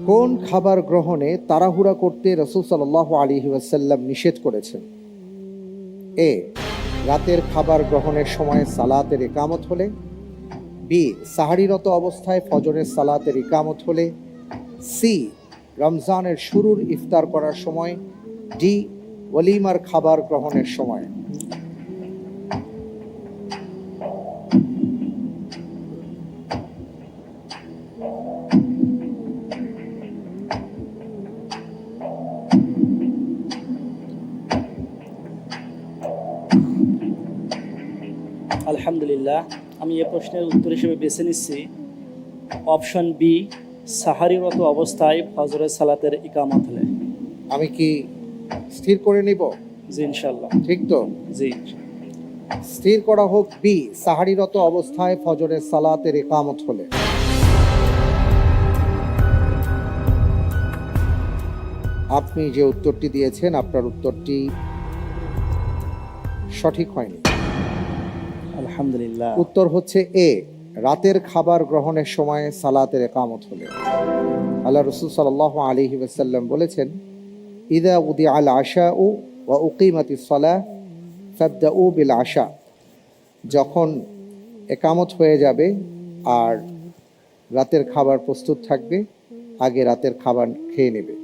কোন খাবার গ্রহণে তাড়াহুড়া করতে রাসূল সাল্লাল্লাহু আলাইহি ওয়াসাল্লাম নিষেধ করেছেন? এ, রাতের খাবার গ্রহণের সময় সালাতের ইকামত হলে। বি, সাহারিরত অবস্থায় ফজরের সালাতের ইকামত হলে। সি, রমজানের শুরুর ইফতার করার সময়। ডি, ওয়ালিমার খাবার গ্রহণের সময়। আলহামদুলিল্লাহ, আমি এ প্রশ্নের উত্তর হিসেবে বেছে নিচ্ছি অপশন বি, সাহারিরত অবস্থায় ফজরের সালাতের ইকামত হলে। আমি কি স্থির করে নিব? জি ইনশাল্লাহ। ঠিক তো? জি। স্থির করা হোক বি, সাহারিরত অবস্থায় ফজরের সালাতের ইকামত হলে। আপনি যে উত্তরটি দিয়েছেন, আপনার উত্তরটি সঠিক হয়নি। আলহামদুলিল্লাহ। উত্তর হচ্ছে এ, রাতের খাবার গ্রহণের সময় সালাতের ইকামত হলে। আল্লাহ রাসূল সাল্লাল্লাহু আলাইহি ওয়াসাল্লাম বলেছেন, ইযা উদিআল আশাউ ওয়া উকিমাতিস সালাহ ফাবদাউ বিল আশা। যখন একামত হয়ে যাবে আর রাতের খাবার প্রস্তুত থাকবে, আগে রাতের খাবার খেয়ে নেবে।